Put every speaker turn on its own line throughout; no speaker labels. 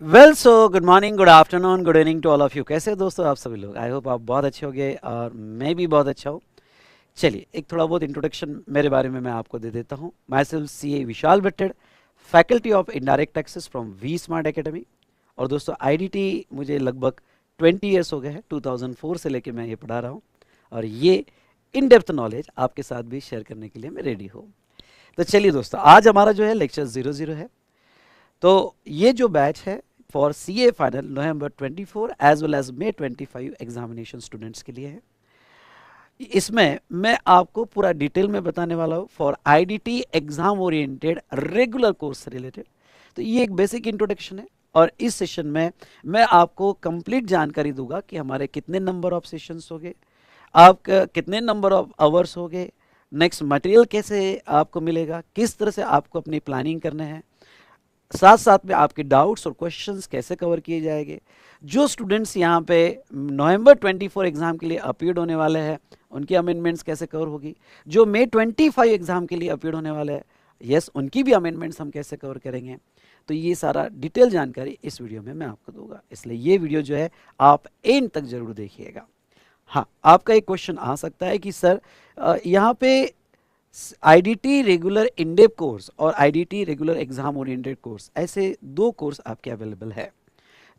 Well so good morning, good afternoon, good evening to all of you. कैसे हो दोस्तों आप सभी लोग? आई होप आप बहुत अच्छे होंगे और मैं भी बहुत अच्छा हूँ। चलिए एक थोड़ा बहुत इंट्रोडक्शन मेरे बारे में मैं आपको दे देता हूँ। Myself C A Vishal Bhatted, faculty of indirect taxes from V smart academy. और दोस्तों आईडीटी मुझे लगभग 20 ईयर्स हो गए हैं, 2004 से लेकर मैं ये पढ़ा रहा हूँ। और ये इन डेप्थ नॉलेज आपके साथ भी शेयर करने के लिए मैं रेडी हूँ। तो चलिए दोस्तों, आज हमारा जो है लेक्चर 00 है। तो ये जो बैच है for C A final November 24 as well as May 25 examination students के लिए है। इसमें मैं आपको पूरा डिटेल में बताने वाला हूँ for IDT exam oriented regular course से रिलेटेड। तो ये एक बेसिक इंट्रोडक्शन है और इस सेशन में मैं आपको कंप्लीट जानकारी दूंगा कि हमारे कितने नंबर ऑफ सेशंस हो गए, आपका कितने नंबर ऑफ आवर्स हो गए, नेक्स्ट मटेरियल कैसे आपको मिलेगा, किस तरह से आपको अपनी प्लानिंग करना है, साथ साथ में आपके डाउट्स और क्वेश्चंस कैसे कवर किए जाएंगे। जो स्टूडेंट्स यहाँ पे नवंबर 24 एग्जाम के लिए अपीयर्ड होने वाले हैं उनकी अमेंडमेंट्स कैसे कवर होगी, जो मई 25 एग्जाम के लिए अपीयर्ड होने वाले हैं यस उनकी भी अमेंडमेंट्स हम कैसे कवर करेंगे। तो ये सारा डिटेल जानकारी इस वीडियो में मैं आपको दूंगा, इसलिए ये वीडियो जो है आप एंड तक जरूर देखिएगा। हाँ, आपका एक क्वेश्चन आ सकता है कि सर यहाँ पे आईडीटी रेगुलर इंडेप कोर्स और IDT regular exam oriented course, ऐसे दो कोर्स आपके अवेलेबल है।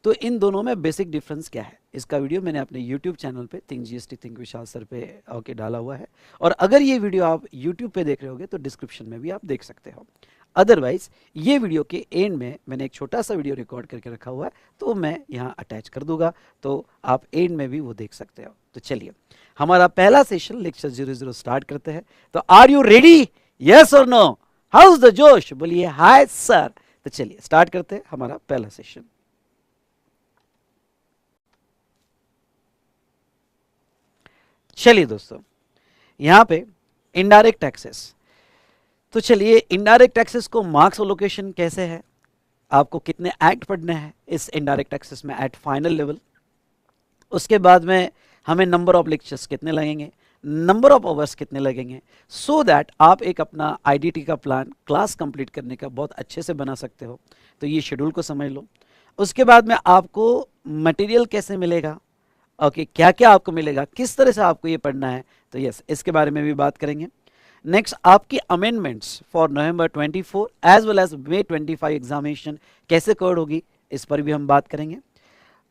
तो इन दोनों में बेसिक डिफरेंस क्या है, इसका वीडियो मैंने अपने यूट्यूब चैनल पे थिंक जीएसटी थिंक विशाल सर पे ओके डाला हुआ है। और अगर ये वीडियो आप यूट्यूब पे देख रहे होगे तो डिस्क्रिप्शन में भी आप देख सकते हो। अदरवाइज ये वीडियो के एंड में मैंने एक छोटा सा वीडियो रिकॉर्ड करके रखा हुआ है, तो मैं यहाँ अटैच कर दूंगा, तो आप एंड में भी वो देख सकते हो। तो चलिए हमारा पहला सेशन लेक्चर 00 स्टार्ट करते हैं। तो आर यू रेडी? यस और नो? हाउस द जोश? बोलिए हाय सर। तो चलिए स्टार्ट करते हैं हमारा पहला सेशन। चलिए दोस्तों, यहाँ पे इनडायरेक्ट टैक्सेस। तो चलिए इनडायरेक्ट टैक्सेस को मार्क्स एलोकेशन कैसे है, आपको कितने एक्ट पढ़ने हैं इस इनडायरेक्ट टैक्सेस में एट फाइनल लेवल, उसके बाद में हमें नंबर ऑफ लेक्चर्स कितने लगेंगे, नंबर ऑफ आवर्स कितने लगेंगे, सो दैट आप एक अपना आईडीटी का प्लान क्लास कंप्लीट करने का बहुत अच्छे से बना सकते हो। तो ये शेड्यूल को समझ लो। उसके बाद में आपको मटेरियल कैसे मिलेगा, ओके क्या क्या आपको मिलेगा, किस तरह से आपको ये पढ़ना है, तो यस इसके बारे में भी बात करेंगे। नेक्स्ट आपकी amendments for November 24 as well as May 25 examination कैसे कवर होगी, इस पर भी हम बात करेंगे।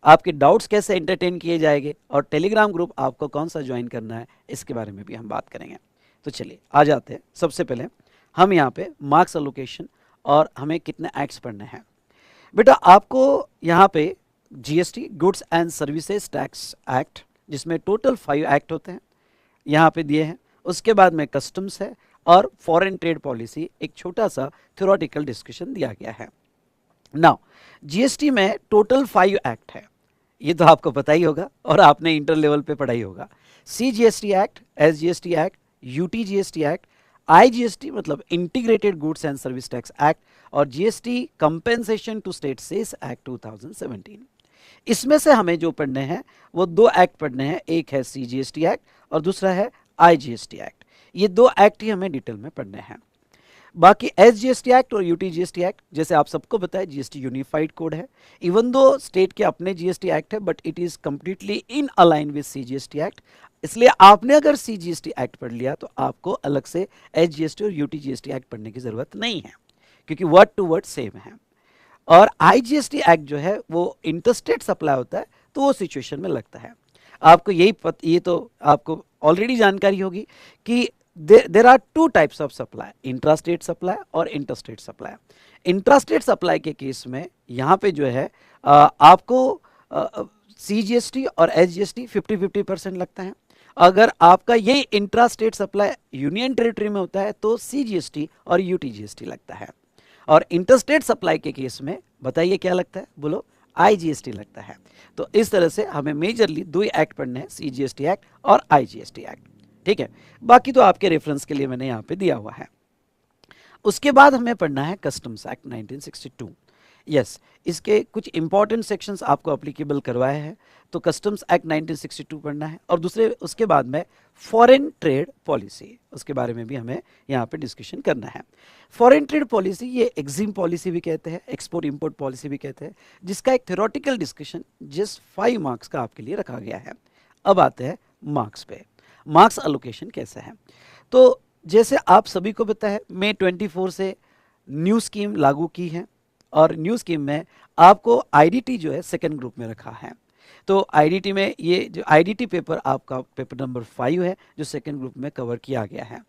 आपके डाउट्स कैसे एंटरटेन किए जाएंगे और टेलीग्राम ग्रुप आपको कौन सा ज्वाइन करना है इसके बारे में भी हम बात करेंगे। तो चलिए आ जाते हैं। सबसे पहले हम यहाँ पे मार्क्स एलोकेशन और हमें कितने एक्ट्स पढ़ने हैं। बेटा आपको यहाँ पे GST goods and services tax act, जिसमें टोटल 5 एक्ट होते हैं, यहाँ पे दिए हैं। उसके बाद में कस्टम्स है और फॉरेन ट्रेड पॉलिसी, एक छोटा सा थ्योरेटिकल डिस्कशन दिया गया है। नाउ जीएसटी में टोटल 5 एक्ट है, ये तो आपको पता ही होगा और आपने इंटर लेवल पे पढ़ाई होगा। C GST act, S GST act, UT GST act, I GST मतलब integrated goods and service tax act, और GST compensation to state cess act 2017। इसमें से हमें जो पढ़ने हैं वो 2 एक्ट पढ़ने हैं, एक है सी जीएसटी एक्ट और दूसरा है आई जीएसटी एक्ट। ये 2 एक्ट ही हमें डिटेल में पढ़ने हैं। बाकी एस जीएसटी एक्ट और यूटी जीएसटी एक्ट, जैसे आप सबको पता है जीएसटी यूनिफाइड कोड है, इवन दो स्टेट के अपने जीएसटी एक्ट है but it is completely in align with C GST act. इसलिए आपने अगर सी जीएसटी एक्ट पढ़ लिया तो आपको अलग से एस जीएसटी और यूटी जीएसटी एक्ट पढ़ने की जरूरत नहीं है, क्योंकि वर्ड टू वर्ड सेम है। और आईजीएसटी एक्ट जो है वो इंटरस्टेट सप्लाई होता है, तो वो सिचुएशन में लगता है। आपको ये तो आपको ऑलरेडी जानकारी होगी कि there are 2 types of supply, intrastate supply और इंटरस्टेट सप्लाई। इंट्रास्टेट सप्लाई के केस में यहाँ पे जो है आपको सीजीएसटी और एसजीएसटी 50-50% लगता है। अगर आपका ये इंट्रास्टेट सप्लाई यूनियन टेरिटरी में होता है तो सीजीएसटी और यूटीजीएसटी लगता है। और इंटरस्टेट सप्लाई के केस में बताइए क्या लगता है, बोलो, आईजीएसटी लगता है। तो इस तरह से हमें मेजरली 2 एक्ट पढ़ने हैं, सीजीएसटी एक्ट और आईजीएसटी एक्ट। ठीक है, बाकी तो आपके रेफरेंस के लिए मैंने यहाँ पे दिया हुआ है। उसके बाद हमें पढ़ना है कस्टम्स एक्ट 1962। यस, इसके कुछ इंपॉर्टेंट सेक्शंस आपको अप्लीकेबल करवाए हैं। तो कस्टम्स एक्ट 1962 पढ़ना है, और दूसरे उसके बाद में फॉरेन ट्रेड पॉलिसी, उसके बारे में भी हमें यहाँ पे डिस्कशन करना है। फॉरेन ट्रेड पॉलिसी ये एग्जिम पॉलिसी भी कहते हैं, एक्सपोर्ट इंपोर्ट पॉलिसी भी कहते हैं, जिसका एक थ्योरेटिकल डिस्कशन जस्ट 5 मार्क्स का आपके लिए रखा गया है। अब आते हैं मार्क्स पे, मार्क्स एलोकेशन कैसे है। तो जैसे आप सभी को पता है, मई 24 से न्यू स्कीम लागू की है, और न्यू स्कीम में आपको आईडीटी जो है सेकंड ग्रुप में रखा है। तो आईडीटी में ये जो आईडीटी पेपर आपका पेपर नंबर 5 है, जो सेकंड ग्रुप में कवर किया गया है।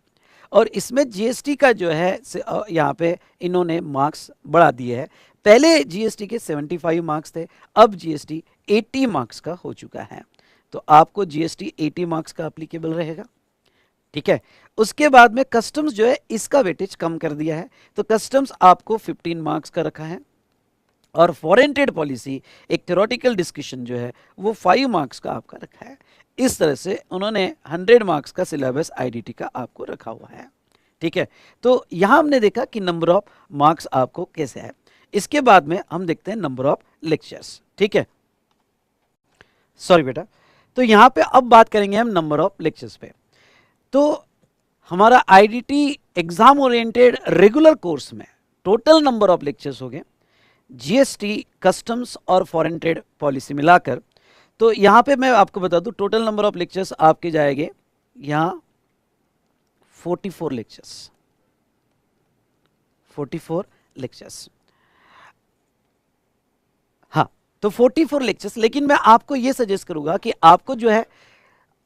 और इसमें जीएसटी का जो है यहाँ पे इन्होंने मार्क्स बढ़ा दिए हैं। पहले जीएसटी के 75 मार्क्स थे, अब जीएसटी 80 मार्क्स का हो चुका है। तो आपको जीएसटी 80 मार्क्स का अप्लीकेबल रहेगा, ठीक है। उसके बाद में कस्टम्स जो है इसका वेटेज कम कर दिया है, तो कस्टम्स आपको 15 मार्क्स का रखा है। और फॉरेन ट्रेड पॉलिसी एक थ्योरेटिकल डिस्कशन जो है वो 5 मार्क्स का आपका रखा है। इस तरह से उन्होंने 100 मार्क्स का सिलेबस आईडीटी का आपको रखा हुआ है, ठीक है। तो यहां हमने देखा कि नंबर ऑफ मार्क्स आपको कैसे है। इसके बाद में हम देखते हैं नंबर ऑफ लेक्चर्स, ठीक है। सॉरी बेटा, तो यहां पे अब बात करेंगे हम नंबर ऑफ लेक्चर्स पे। तो हमारा IDT exam oriented regular course में टोटल नंबर ऑफ लेक्चर्स हो गए जीएसटी, कस्टम्स और फॉरेन ट्रेड पॉलिसी मिलाकर। तो यहां पे मैं आपको बता दूं टोटल नंबर ऑफ लेक्चर्स आपके जाएंगे यहां 44 लेक्चर्स, 44 लेक्चर्स। हाँ, तो 44 लेक्चर्स, लेकिन मैं आपको यह सजेस्ट करूंगा कि आपको जो है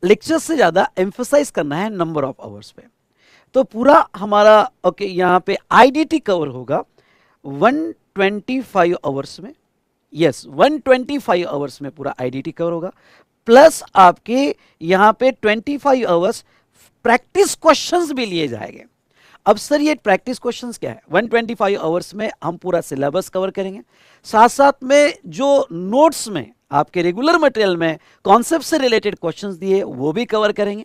लेक्चर्स से ज्यादा एम्फसाइज करना है नंबर ऑफ आवर्स पे। तो पूरा हमारा ओके यहां पे आईडीटी कवर होगा 125 आवर्स में। यस, 125 आवर्स में पूरा आईडीटी कवर होगा, प्लस आपके यहां पे 25 आवर्स प्रैक्टिस क्वेश्चंस भी लिए जाएंगे। अब सर ये प्रैक्टिस क्वेश्चंस क्या है? 125 आवर्स में हम पूरा सिलेबस कवर करेंगे, साथ साथ में जो नोट्स में आपके रेगुलर मटेरियल में कॉन्सेप्ट से रिलेटेड क्वेश्चंस दिए वो भी कवर करेंगे,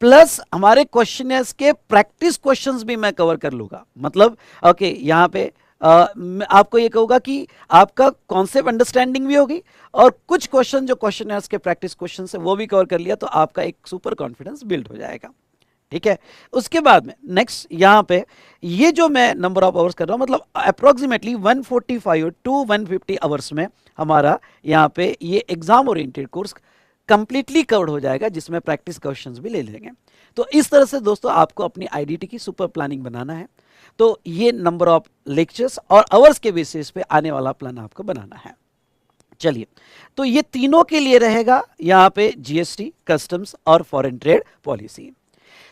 प्लस हमारे क्वेश्चनर्स के प्रैक्टिस क्वेश्चंस भी मैं कवर कर लूंगा। मतलब ओके यहाँ पे आपको ये कहूंगा कि आपका कॉन्सेप्ट अंडरस्टैंडिंग भी होगी, और कुछ क्वेश्चन जो क्वेश्चनर्स के प्रैक्टिस क्वेश्चन है वो भी कवर कर लिया, तो आपका एक सुपर कॉन्फिडेंस बिल्ड हो जाएगा, ठीक है। उसके बाद में नेक्स्ट यहाँ पे ये जो मैं नंबर ऑफ आवर्स कर रहा हूँ, मतलब अप्रोक्सीमेटली 145 टू 150 आवर्स में हमारा यहाँ पे ये exam oriented course completely covered हो जाएगा, जिसमें प्रैक्टिस क्वेश्चंस भी ले लेंगे। तो इस तरह से दोस्तों आपको अपनी आईडीटी की सुपर प्लानिंग बनाना है। तो ये नंबर ऑफ लेक्चर्स और आवर्स के बेसिस पे आने वाला प्लान आपको बनाना है। चलिए, तो ये तीनों के लिए रहेगा यहाँ पे जीएसटी, कस्टम्स और फॉरेन ट्रेड पॉलिसी।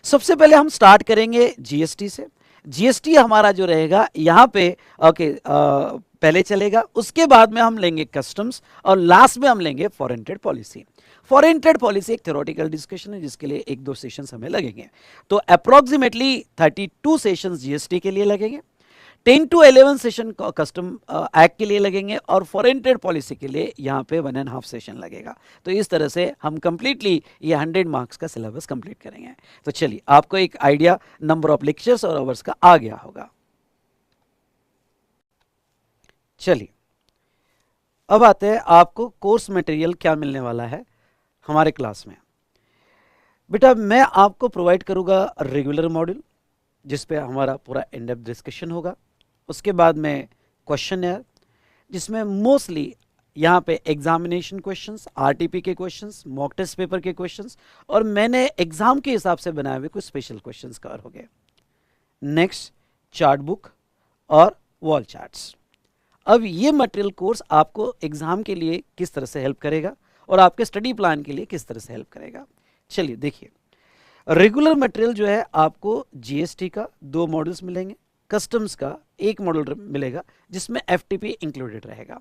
सबसे पहले हम स्टार्ट करेंगे जीएसटी से। जीएसटी हमारा जो रहेगा यहाँ पे ओके पहले चलेगा, उसके बाद में हम लेंगे कस्टम्स, और लास्ट में हम लेंगे foreign trade policy. Foreign trade policy एक थ्योरेटिकल डिस्कशन है, जिसके लिए 1-2 सेशंस हमें लगेंगे। तो अप्रोक्सीमेटली 32 सेशंस जीएसटी के लिए लगेंगे, 10 to 11 सेशन कस्टम एक्ट के लिए लगेंगे, और फॉरेन ट्रेड पॉलिसी के लिए यहाँ पे 1.5 सेशन लगेगा। तो इस तरह से हम कंप्लीटली ये 100 मार्क्स का सिलेबस कंप्लीट करेंगे। तो चलिए, आपको एक आइडिया नंबर ऑफ लेक्चर्स और आवर्स का आ गया होगा। चलिए, अब आते हैं आपको कोर्स मटेरियल क्या मिलने वाला है हमारे क्लास में। बेटा, मैं आपको प्रोवाइड करूंगा रेगुलर मॉड्यूल, जिस पे हमारा पूरा इन डेप्थ डिस्कशन होगा। उसके बाद में क्वेश्चन है, जिसमें मोस्टली यहाँ पे एग्जामिनेशन क्वेश्चंस, आरटीपी के क्वेश्चंस, मॉक टेस्ट पेपर के क्वेश्चंस, और मैंने एग्जाम के हिसाब से बनाए हुए कुछ स्पेशल क्वेश्चंस कवर हो गए। नेक्स्ट, चार्ट बुक और वॉल चार्ट्स। अब ये मटेरियल कोर्स आपको एग्जाम के लिए किस तरह से हेल्प करेगा और आपके स्टडी प्लान के लिए किस तरह से हेल्प करेगा। चलिए देखिए, रेगुलर मटेरियल जो है आपको जीएसटी का 2 मॉडल्स मिलेंगे, कस्टम्स का 1 मॉडल मिलेगा, जिसमें एफटीपी इंक्लूडेड रहेगा।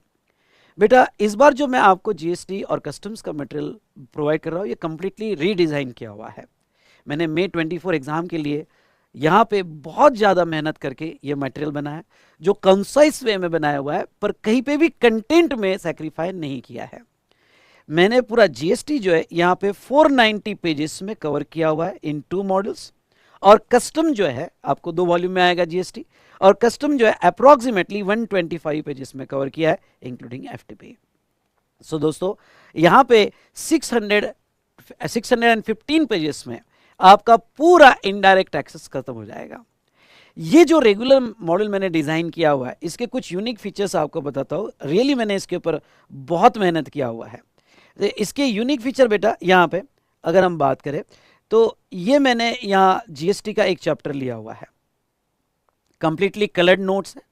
बेटा, इस बार जो मैं आपको जीएसटी और कस्टम्स का मटेरियल प्रोवाइड कर रहा हूँ, ये कंप्लीटली रीडिज़ाइन किया हुआ है। मैंने मई 24 एग्जाम के लिए यहाँ पे बहुत ज़्यादा मेहनत करके ये मटेरियल बनाया है, जो कंसाइज वे में बनाया हुआ है, पर कहीं पे भी कंटेंट में सैक्रिफाई नहीं किया है। मैंने पूरा जीएसटी जो है यहाँ पे 490 पेजेस में कवर किया हुआ है इन 2 मॉडल्स, और कस्टम जो है आपको 2 वॉल्यूम में आएगा जीएसटी, और कस्टम जो है अप्रोक्सीमेटली 125 पेजेस में कवर किया है इंक्लूडिंग एफटीपी। सो दोस्तों यहाँ पे 615 पेजेस में आपका पूरा इनडायरेक्ट टैक्सेस खत्म हो जाएगा। ये जो रेगुलर मॉडल मैंने डिज़ाइन किया हुआ है, इसके कुछ यूनिक फीचर्स आपको बताता हूँ। रियली मैंने इसके ऊपर बहुत मेहनत किया हुआ है। इसके यूनिक फीचर बेटा यहाँ पे अगर हम बात करें तो ये मैंने यहाँ जीएसटी का एक चैप्टर लिया हुआ है, कंप्लीटली कलर्ड नोट्स है,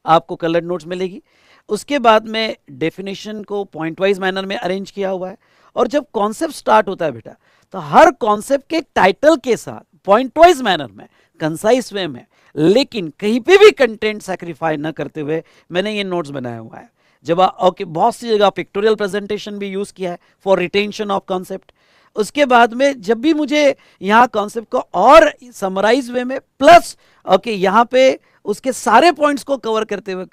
आपको कलर्ड नोट्स मिलेगी। उसके बाद में डेफिनेशन को पॉइंट वाइज मैनर में अरेंज किया हुआ है, और जब कॉन्सेप्ट स्टार्ट होता है बेटा तो हर कॉन्सेप्ट के टाइटल के साथ पॉइंट वाइज मैनर में, कंसाइज वे में, लेकिन कहीं पे भी कंटेंट सैक्रिफाई ना करते हुए मैंने ये नोट्स बनाया हुआ है। जब ओके बहुत सी जगह पिक्टोरियल प्रेजेंटेशन भी यूज किया है फॉर रिटेंशन ऑफ कॉन्सेप्ट। उसके बाद में जब भी मुझे यहाँ कॉन्सेप्ट को और समराइज वे में प्लस ओके यहाँ पे उसके सारे पॉइंट्स को कवर करते हुए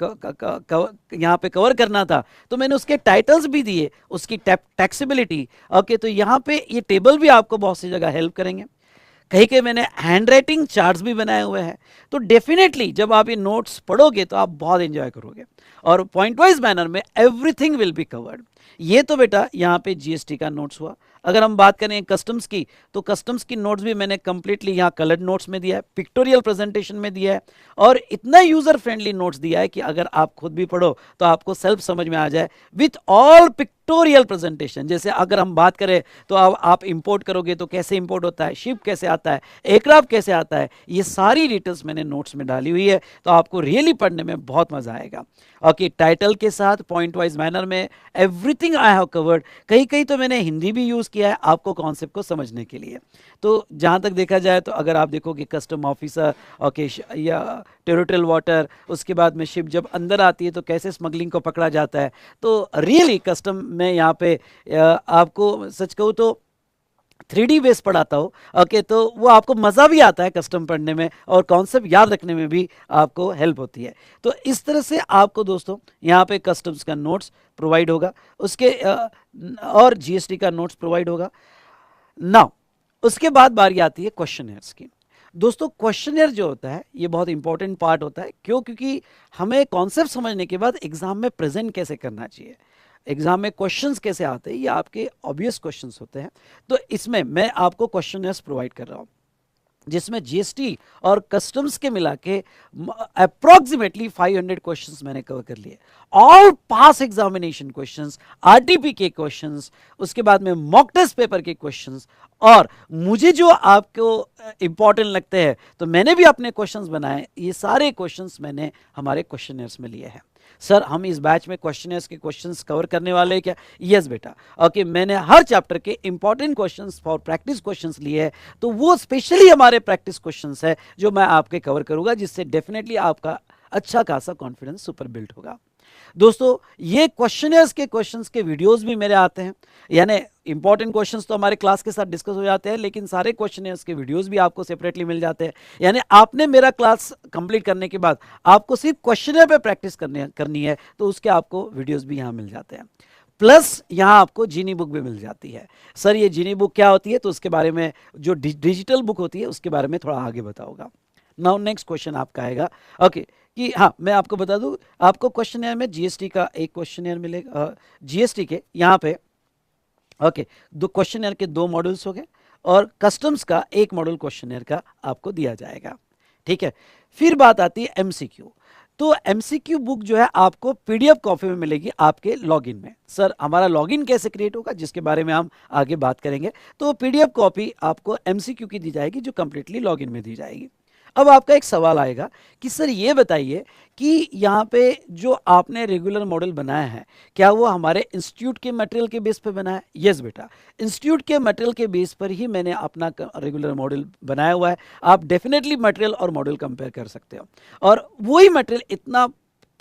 यहाँ पे कवर करना था, तो मैंने उसके टाइटल्स भी दिए, उसकी टैक्सेबिलिटी ओके। तो यहाँ पे ये टेबल भी आपको बहुत सी जगह हेल्प करेंगे। कहीं के मैंने हैंड राइटिंग चार्ट्स भी बनाए हुए हैं। तो डेफिनेटली जब आप ये नोट्स पढ़ोगे तो आप बहुत एंजॉय करोगे, और पॉइंट वाइज मैनर में एवरीथिंग विल बी कवर्ड। ये तो बेटा यहाँ पे जीएसटी का नोट्स हुआ। अगर हम बात करें कस्टम्स की, तो कस्टम्स की नोट्स भी मैंने कंप्लीटली यहाँ कलर्ड नोट्स में दिया है, पिक्टोरियल प्रेजेंटेशन में दिया है, और इतना यूजर फ्रेंडली नोट्स दिया है कि अगर आप खुद भी पढ़ो तो आपको सेल्फ समझ में आ जाए विथ ऑल पिक्टोरियल प्रेजेंटेशन। जैसे अगर हम बात करें तो आप इंपोर्ट करोगे तो कैसे इंपोर्ट होता है, शिप कैसे आता है, एयरक्राफ्ट कैसे आता है, ये सारी डिटेल्स मैंने नोट्स में डाली हुई है। तो आपको रियली पढ़ने में बहुत मजा आएगा। ओके, टाइटल के साथ पॉइंट वाइज मैनर में एवरीथिंग आई हैव कवर्ड। कहीं कहीं तो मैंने हिंदी भी यूज किया है आपको कॉन्सेप्ट को समझने के लिए। तो जहां तक देखा जाए तो अगर आप देखोगे कस्टम ऑफिसर ओके या टेरिटोरियल वाटर, उसके बाद में शिप जब अंदर आती है तो कैसे स्मगलिंग को पकड़ा जाता है, तो रियली कस्टम में यहाँ पे आपको सच कहूँ तो 3D बेस पढ़ाता हो ओके, तो वो आपको मज़ा भी आता है कस्टम पढ़ने में, और कॉन्सेप्ट याद रखने में भी आपको हेल्प होती है। तो इस तरह से आपको दोस्तों यहाँ पे कस्टम्स का नोट्स प्रोवाइड होगा, उसके और जीएसटी का नोट्स प्रोवाइड होगा। नाउ उसके बाद बारी आती है क्वेश्चनर्स की। दोस्तों क्वेश्चनर जो होता है ये बहुत इंपॉर्टेंट पार्ट होता है। क्यों? क्योंकि हमें कॉन्सेप्ट समझने के बाद एग्जाम में प्रेजेंट कैसे करना चाहिए, एग्जाम में क्वेश्चंस कैसे आते हैं, ये आपके ऑब्वियस क्वेश्चंस होते हैं। तो इसमें मैं आपको क्वेश्चनर्स प्रोवाइड कर रहा हूँ जिसमें जीएसटी और कस्टम्स के मिला के अप्रोक्सीमेटली 500 क्वेश्चंस मैंने कवर कर लिए। All pass examination questions, RTP के क्वेश्चंस, उसके बाद में मॉक टेस्ट पेपर के क्वेश्चंस, और मुझे जो आपको इंपॉर्टेंट लगते हैं तो मैंने भी अपने क्वेश्चंस बनाए। ये सारे क्वेश्चंस मैंने हमारे क्वेश्चनर्स में लिए हैं। सर हम इस बैच में क्वेश्चनर्स के क्वेश्चंस कवर करने वाले हैं क्या? यस बेटा, ओके मैंने हर चैप्टर के important questions for practice questions लिए हैं, तो वो स्पेशली हमारे प्रैक्टिस क्वेश्चंस है जो मैं आपके कवर करूंगा, जिससे डेफिनेटली आपका अच्छा खासा कॉन्फिडेंस सुपर बिल्ड होगा। दोस्तों ये क्वेश्चनर्स के क्वेश्चंस के वीडियोस भी मेरे आते हैं, यानी इंपॉर्टेंट क्वेश्चंस तो हमारे क्लास के साथ डिस्कस हो जाते हैं, लेकिन सारे क्वेश्चनर्स के वीडियोस भी आपको सेपरेटली मिल जाते हैं। यानी आपने मेरा क्लास कंप्लीट करने के बाद आपको सिर्फ क्वेश्चनर पे प्रैक्टिस करनी है, तो उसके आपको वीडियोस भी यहाँ मिल जाते हैं। प्लस यहाँ आपको जीनी बुक भी मिल जाती है। सर ये जीनी बुक क्या होती है? तो उसके बारे में, जो डिजिटल बुक होती है उसके बारे में थोड़ा आगे बताऊंगा। नाउ नेक्स्ट क्वेश्चन आपका आएगा ओके कि हाँ मैं आपको बता दूं, आपको क्वेश्चनर में जीएसटी का एक क्वेश्चनर मिलेगा। जीएसटी के यहाँ पे ओके दो क्वेश्चनर के 2 मॉड्यूल्स हो गए, और कस्टम्स का एक मॉड्यूल क्वेश्चनर का आपको दिया जाएगा। ठीक है, फिर बात आती है एमसीक्यू। तो एमसीक्यू बुक जो है आपको पीडीएफ कॉपी में मिलेगी आपके लॉगिन में। सर हमारा लॉगिन कैसे क्रिएट होगा, जिसके बारे में हम आगे बात करेंगे। तो पीडीएफ कॉपी आपको एमसीक्यू की दी जाएगी जो कंप्लीटली लॉगिन में दी जाएगी। अब आपका एक सवाल आएगा कि सर ये बताइए कि यहाँ पे जो आपने रेगुलर मॉडल बनाया है क्या वो हमारे इंस्टीट्यूट के मटेरियल के बेस पर बना है? यस बेटा, इंस्टीट्यूट के मटेरियल के बेस पर ही मैंने अपना रेगुलर मॉडल बनाया हुआ है। आप डेफिनेटली मटेरियल और मॉडल कंपेयर कर सकते हो, और वही मटेरियल इतना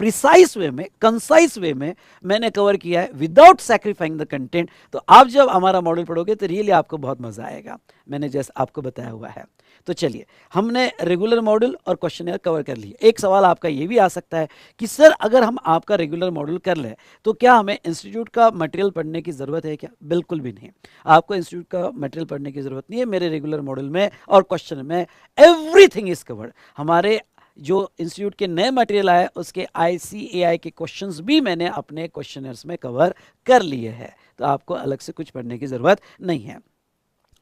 प्रिसाइज वे में, कंसाइज वे में मैंने कवर किया है विदाउट सैक्रिफाइंग द कंटेंट। तो आप जब हमारा मॉडल पढ़ोगे तो रियली आपको बहुत मजा आएगा, मैंने जैसे आपको बताया हुआ है। तो चलिए, हमने रेगुलर मॉड्यूल और क्वेश्चनर कवर कर लिए। एक सवाल आपका ये भी आ सकता है कि सर अगर हम आपका रेगुलर मॉड्यूल कर लें तो क्या हमें इंस्टीट्यूट का मटेरियल पढ़ने की ज़रूरत है क्या? बिल्कुल भी नहीं, आपको इंस्टीट्यूट का मटेरियल पढ़ने की ज़रूरत नहीं है। मेरे रेगुलर मॉड्यूल में और क्वेश्चन में एवरीथिंग इज कवर्ड। हमारे जो इंस्टीट्यूट के नए मटेरियल आए उसके ICAI के क्वेश्चंस भी मैंने अपने क्वेश्चनर्स में कवर कर लिए हैं, तो आपको अलग से कुछ पढ़ने की ज़रूरत नहीं है।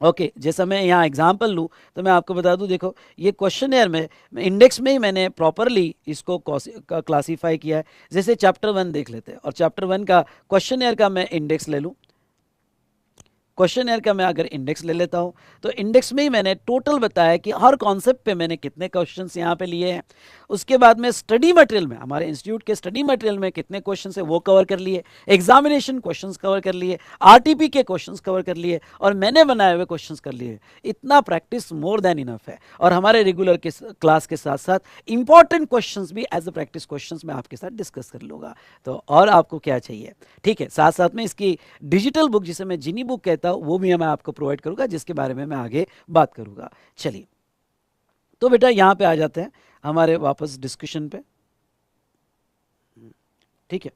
ओके जैसा मैं यहाँ एग्जांपल लूँ तो मैं आपको बता दूँ, देखो ये क्वेश्चनर में इंडेक्स में ही मैंने प्रॉपरली इसको क्लासीफाई किया है। जैसे चैप्टर 1 देख लेते हैं और चैप्टर 1 का क्वेश्चनर का मैं इंडेक्स ले लूँ। क्वेश्चनर का मैं अगर इंडेक्स ले लेता हूं तो इंडेक्स में ही मैंने टोटल बताया कि हर कॉन्सेप्ट पे मैंने कितने क्वेश्चंस यहाँ पे लिए हैं। उसके बाद में स्टडी मटेरियल में, हमारे इंस्टीट्यूट के स्टडी मटेरियल में कितने क्वेश्चंस है वो कवर कर लिए, एग्जामिनेशन क्वेश्चंस कवर कर लिए, RTP के क्वेश्चंस कवर कर लिए और मैंने बनाए हुए क्वेश्चंस कर लिए। इतना प्रैक्टिस मोर देन इनफ है। और हमारे रेगुलर के क्लास के साथ साथ इंपॉर्टेंट क्वेश्चन भी एज अ प्रैक्टिस क्वेश्चन मैं आपके साथ डिस्कस कर लूँगा। तो और आपको क्या चाहिए, ठीक है। साथ साथ में इसकी डिजिटल बुक जिसे मैं जिनी बुक कहता हूं वो भी मैं आपको प्रोवाइड करूंगा, जिसके बारे में मैं आगे बात करूंगा। चलिए तो बेटा यहां पे आ जाते हैं हमारे वापस डिस्कशन पे, ठीक है।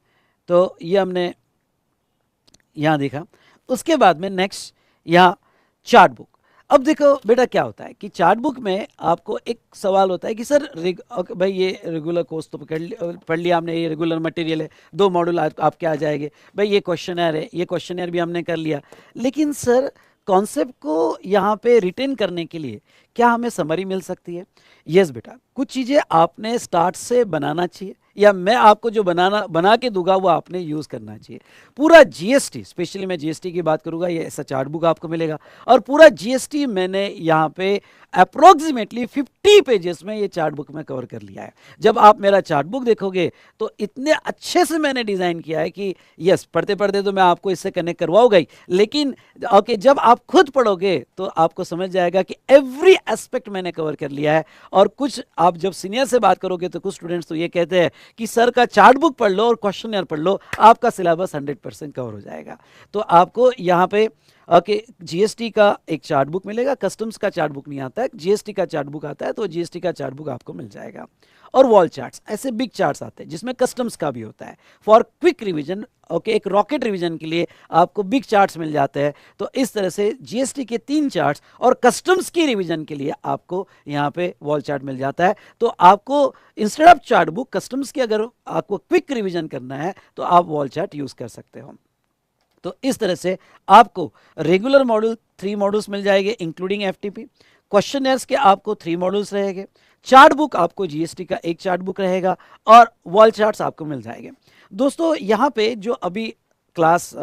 तो ये हमने यहां देखा। उसके बाद में नेक्स्ट यहाँ चार्ट बुक। अब देखो बेटा क्या होता है कि चार्ट बुक में आपको एक सवाल होता है कि सर भाई ये रेगुलर कोर्स तो पढ़ लिया हमने, ये रेगुलर मटेरियल है, 2 मॉड्यूल आपके आ जाएंगे, भाई ये क्वेश्चनर है, ये क्वेश्चनर भी हमने कर लिया, लेकिन सर कॉन्सेप्ट को यहाँ पे रिटेन करने के लिए क्या हमें समरी मिल सकती है? यस बेटा, कुछ चीज़ें आपने स्टार्ट से बनाना चाहिए या मैं आपको जो बना के दूंगा वो आपने यूज़ करना चाहिए। पूरा GST, स्पेशली मैं GST की बात करूंगा, ये ऐसा चार्ट बुक आपको मिलेगा और पूरा GST मैंने यहाँ पे अप्रोक्सीमेटली 50 पेजेस में ये चार्ट बुक में कवर कर लिया है। जब आप मेरा चार्ट बुक देखोगे तो इतने अच्छे से मैंने डिज़ाइन किया है कि यस, पढ़ते पढ़ते तो मैं आपको इससे कनेक्ट करवाऊंगा ही, लेकिन ओके जब आप खुद पढ़ोगे तो आपको समझ जाएगा कि एवरी एस्पेक्ट मैंने कवर कर लिया है। और कुछ आप जब सीनियर से बात करोगे तो कुछ स्टूडेंट्स तो ये कहते हैं कि सर का चार्ट बुक पढ़ लो और क्वेश्चनर पढ़ लो, आपका सिलेबस 100% कवर हो जाएगा। तो आपको यहाँ पे GST का एक चार्ट बुक मिलेगा, कस्टम्स का चार्ट बुक नहीं आता है, GST का चार्ट बुक आता है, तो GST का चार्ट बुक आपको मिल जाएगा। और वॉल चार्ट्स, ऐसे बिग चार्ट्स आते हैं जिसमें कस्टम्स का भी होता है फॉर क्विक रिवीजन। एक रॉकेट रिवीजन के लिए आपको बिग चार्ट्स मिल जाते हैं। तो इस तरह से GST के 3 चार्ट्स और कस्टम्स की रिवीजन के लिए आपको यहाँ पे वॉल चार्ट मिल जाता है। तो आपको instead of chart book customs की अगर आपको क्विक रिवीजन करना है तो आप वॉल चार्ट यूज कर सकते हो। तो इस तरह से आपको रेगुलर मॉड्यूल 3 मॉड्यूल्स मिल जाएंगे इंक्लूडिंग FTP, क्वेश्चनर्स के आपको 3 मॉड्यूल्स रहेंगे, चार्ट बुक आपको GST का एक चार्ट बुक रहेगा और वॉल चार्ट्स आपको मिल जाएंगे। दोस्तों यहाँ पे जो अभी क्लास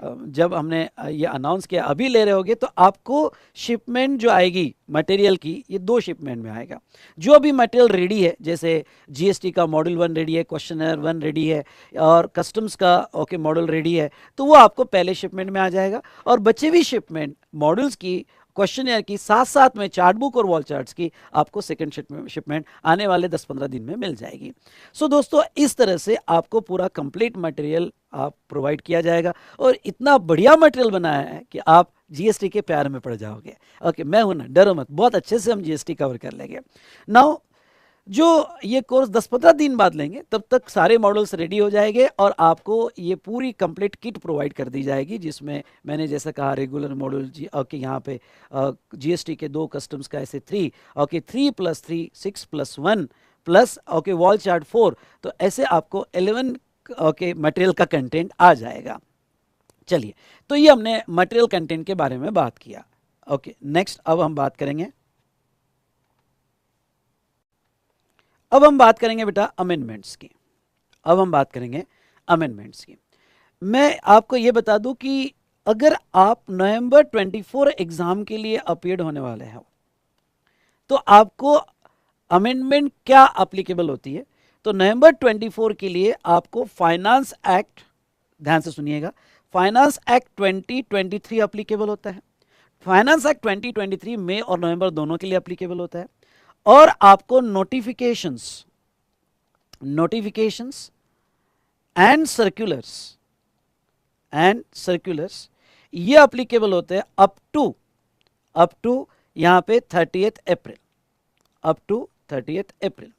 जब हमने ये अनाउंस किया अभी ले रहे होगे तो आपको शिपमेंट जो आएगी मटेरियल की, ये 2 शिपमेंट में आएगा। जो अभी मटेरियल रेडी है, जैसे GST का मॉड्यूल 1 रेडी है, क्वेश्चनर 1 रेडी है और कस्टम्स का मॉड्यूल रेडी है, तो वो आपको पहले शिपमेंट में आ जाएगा। और बचे हुई शिपमेंट मॉड्यूल्स की, क्वेश्चनर की, साथ साथ में चार्ट बुक और वॉल चार्ट्स की आपको सेकंड शिपमेंट आने वाले 10-15 दिन में मिल जाएगी। सो दोस्तों इस तरह से आपको पूरा कंप्लीट मटेरियल आप प्रोवाइड किया जाएगा और इतना बढ़िया मटेरियल बनाया है कि आप GST के प्यार में पड़ जाओगे। ओके मैं हूं ना, डरो मत, बहुत अच्छे से हम GST कवर कर लेंगे। नाउ जो ये कोर्स 10-15 दिन बाद लेंगे तब तक सारे मॉडल्स रेडी हो जाएंगे और आपको ये पूरी कंप्लीट किट प्रोवाइड कर दी जाएगी, जिसमें मैंने जैसा कहा रेगुलर मॉडल यहाँ पे GST के 2, कस्टम्स का ऐसे 3, 3 + 3 6 + 1 प्लस वॉल चार्ट 4, तो ऐसे आपको 11 मटेरियल का कंटेंट आ जाएगा। चलिए तो ये हमने मटेरियल कंटेंट के बारे में बात किया। नेक्स्ट अब हम बात करेंगे बेटा अमेंडमेंट्स की। मैं आपको ये बता दूं कि अगर आप नवंबर 24 एग्जाम के लिए अपीयर होने वाले हैं तो आपको अमेंडमेंट क्या एप्लीकेबल होती है। तो नवंबर 24 के लिए आपको फाइनेंस एक्ट, ध्यान से सुनिएगा, फाइनेंस एक्ट 2023 एप्लीकेबल होता है। फाइनेंस एक्ट 2023 मई और नवंबर दोनों के लिए एप्लीकेबल होता है। और आपको नोटिफिकेशंस एंड सर्कुलर्स ये एप्लीकेबल होते हैं अप टू यहाँ पे 30 अप्रैल, अप टू 30 अप्रैल।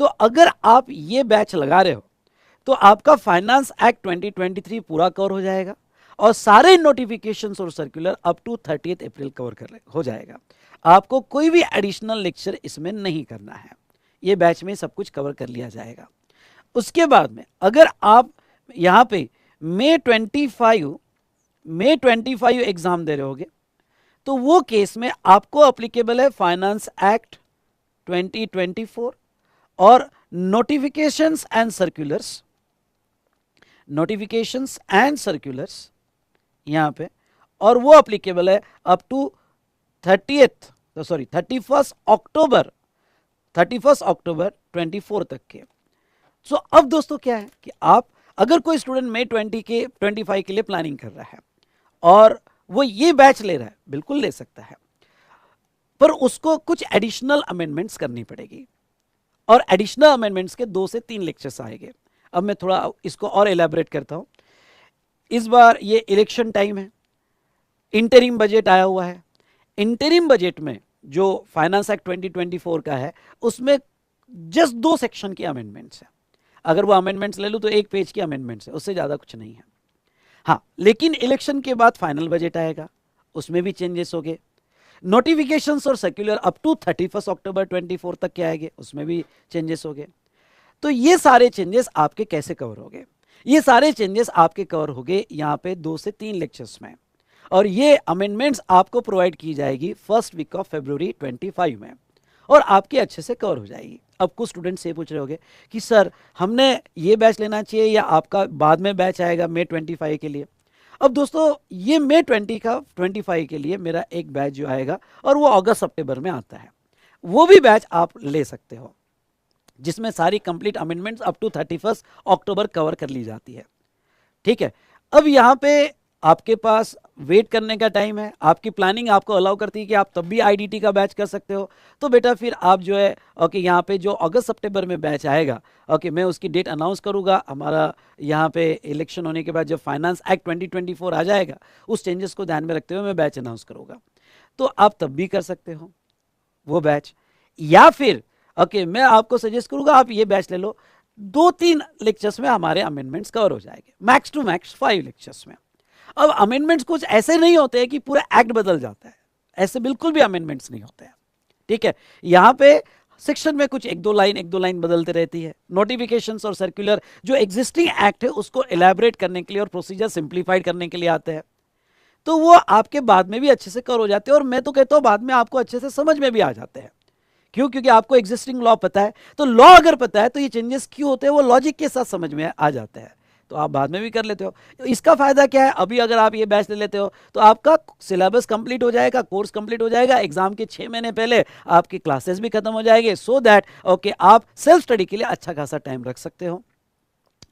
तो अगर आप ये बैच लगा रहे हो तो आपका फाइनेंस एक्ट 2023 पूरा कवर हो जाएगा और सारे नोटिफिकेशंस और circular up to 30 April cover कर हो जाएगा। आपको कोई भी एडिशनल लेक्चर इसमें नहीं करना है, ये बैच में सब कुछ कवर कर लिया जाएगा। उसके बाद में अगर आप यहाँ पे मई 25 एग्जाम दे रहे होगे तो वो केस में आपको अप्लीकेबल है फाइनेंस एक्ट 2024 और नोटिफिकेशंस एंड सर्कुलर्स यहाँ पे, और वो अप्लीकेबल है अप टू 31 अक्टूबर 24 तक के। सो अब दोस्तों क्या है कि आप अगर कोई स्टूडेंट मई 25 के लिए प्लानिंग कर रहा है और वो ये बैच ले रहा है, बिल्कुल ले सकता है, पर उसको कुछ एडिशनल अमेंडमेंट्स करनी पड़ेगी और एडिशनल अमेंडमेंट्स के 2 से 3 लेक्चर्स आएंगे। अब मैं थोड़ा इसको और एलैबोरेट करता हूं। इस बार ये इलेक्शन टाइम है, इंटरिम बजट आया हुआ है। इंटरिम बजट में जो फाइनेंस एक्ट 2024 का है उसमें जस्ट 2 सेक्शन की अमेंडमेंट्स है। अगर वो अमेंडमेंट्स ले लूँ तो 1 पेज की अमेंडमेंट्स है, उससे ज़्यादा कुछ नहीं है। हाँ, लेकिन इलेक्शन के बाद फाइनल बजट आएगा, उसमें भी चेंजेस हो गए। नोटिफिकेशंस और सर्कुलर अप टू 31 अक्टूबर 24 तक के आएंगे, उसमें भी चेंजेस हो गए। तो ये सारे चेंजेस आपके कैसे कवर हो गए? ये सारे चेंजेस आपके कवर हो गए यहाँ पे 2 से 3 लेक्चर्स में, और ये अमेंडमेंट्स आपको प्रोवाइड की जाएगी फर्स्ट वीक ऑफ फरवरी 25 में, और आपके अच्छे से कवर हो जाएगी। अब कुछ स्टूडेंट्स ये पूछ रहे होंगे कि सर हमने ये बैच लेना चाहिए या आपका बाद में बैच आएगा मई 25 के लिए? अब दोस्तों ये मई 25 के लिए मेरा एक बैच जो आएगा और वो अगस्त सितंबर में आता है, वो भी बैच आप ले सकते हो जिसमें सारी complete amendments up to 31 October cover कर ली जाती है। ठीक है, अब यहाँ पे आपके पास वेट करने का टाइम है, आपकी प्लानिंग आपको अलाउ करती है कि आप तब भी आईडीटी का बैच कर सकते हो। तो बेटा फिर आप जो है ओके यहाँ पे जो अगस्त सितंबर में बैच आएगा, ओके मैं उसकी डेट अनाउंस करूँगा। हमारा यहाँ पे इलेक्शन होने के बाद जब फाइनेंस एक्ट 2024 आ जाएगा उस चेंजेस को ध्यान में रखते हुए मैं बैच अनाउंस करूँगा, तो आप तब भी कर सकते हो वो बैच। या फिर ओके मैं आपको सजेस्ट करूँगा आप ये बैच ले लो, 2-3 लेक्चर्स में हमारे अमेंडमेंट्स कवर हो जाएंगे, मैक्स टू मैक्स 5 लेक्चर्स में। अब अमेंडमेंट्स कुछ ऐसे नहीं होते हैं कि पूरा एक्ट बदल जाता है, ऐसे बिल्कुल भी अमेंडमेंट्स नहीं होते हैं। ठीक है, यहाँ पे सेक्शन में कुछ एक दो लाइन बदलते रहती है। नोटिफिकेशंस और सर्कुलर जो एग्जिस्टिंग एक्ट है उसको एलैबोरेट करने के लिए और प्रोसीजर सिंप्लीफाइड करने के लिए आते हैं, तो वो आपके बाद में भी अच्छे से कवर हो जाते हैं, और मैं तो कहता हूँ बाद में आपको अच्छे से समझ में भी आ जाते हैं। क्यों? क्योंकि आपको एग्जिस्टिंग लॉ पता है, तो लॉ अगर पता है तो ये चेंजेस क्यों होते हैं वो लॉजिक के साथ समझ में आ जाते हैं, तो आप बाद में भी कर लेते हो। इसका फायदा क्या है, अभी अगर आप ये बैच ले लेते हो तो आपका सिलेबस कंप्लीट हो जाएगा, कोर्स कंप्लीट हो जाएगा, एग्जाम के 6 महीने पहले आपकी क्लासेस भी खत्म हो जाएंगे, सो दैट ओके आप सेल्फ स्टडी के लिए अच्छा खासा टाइम रख सकते हो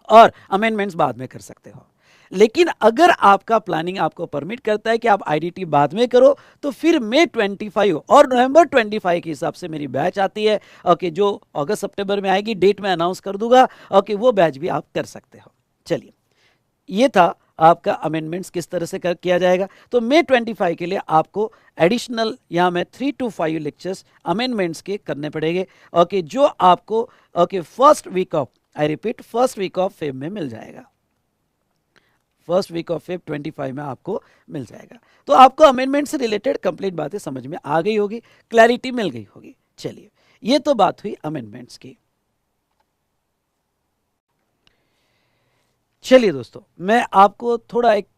और अमेंडमेंट्स बाद में कर सकते हो। लेकिन अगर आपका प्लानिंग आपको परमिट करता है कि आप आईडीटी बाद में करो, तो फिर मई 25 और नवंबर 25 के हिसाब से मेरी बैच आती है, ओके जो अगस्त सितंबर में आएगी, डेट में अनाउंस कर दूंगा, ओके वो बैच भी आप कर सकते हो। चलिए, ये था आपका अमेंडमेंट्स किस तरह से किया जाएगा। तो मई 25 के लिए आपको एडिशनल यहाँ में 3 to 5 लेक्चर्स अमेंडमेंट्स के करने पड़ेंगे, ओके जो आपको okay first week of Feb में मिल जाएगा, फर्स्ट वीक ऑफ फेब 25 में आपको मिल जाएगा। तो आपको अमेंडमेंट से रिलेटेड कंप्लीट बातें समझ में आ गई होगी, क्लैरिटी मिल गई होगी। चलिए, ये तो बात हुई अमेंडमेंट्स की। चलिए दोस्तों, मैं आपको थोड़ा एक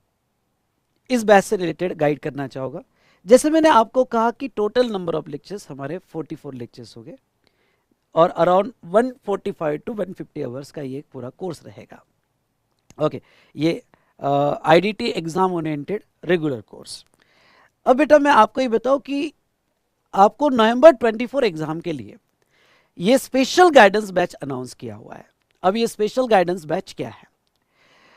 इस बैच से रिलेटेड गाइड करना चाहूँगा। जैसे मैंने आपको कहा कि टोटल नंबर ऑफ लेक्चर्स हमारे 44 लेक्चर्स हो गए और अराउंड 145 to 150 आवर्स का ये पूरा कोर्स रहेगा। ओके, ये IDT exam oriented regular course. अब बेटा मैं आपको ये बताऊं कि आपको नवंबर 24 एग्जाम के लिए ये स्पेशल गाइडेंस बैच अनाउंस किया हुआ है। अब ये स्पेशल गाइडेंस बैच क्या है?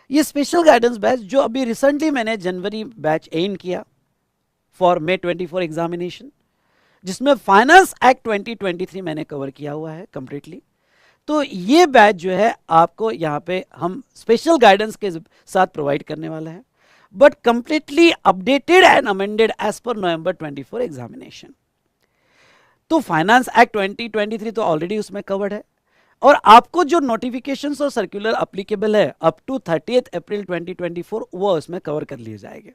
ये स्पेशल गाइडेंस बैच जो अभी रिसेंटली मैंने जनवरी बैच एंड किया फॉर मई 24 एग्जामिनेशन, जिसमें फाइनेंस एक्ट 2023 मैंने कवर किया हुआ है कंप्लीटली। तो ये बैच जो है आपको यहाँ पे हम स्पेशल गाइडेंस के साथ प्रोवाइड करने वाला है। but completely updated and amended as per November 24 examination. तो फाइनेंस एक्ट 2023 तो ऑलरेडी उसमें कवर्ड है, और आपको जो नोटिफिकेशंस और सर्कुलर अप्लीकेबल है अप टू 30 अप्रैल 2024 वो उसमें कवर कर लिए जाएंगे।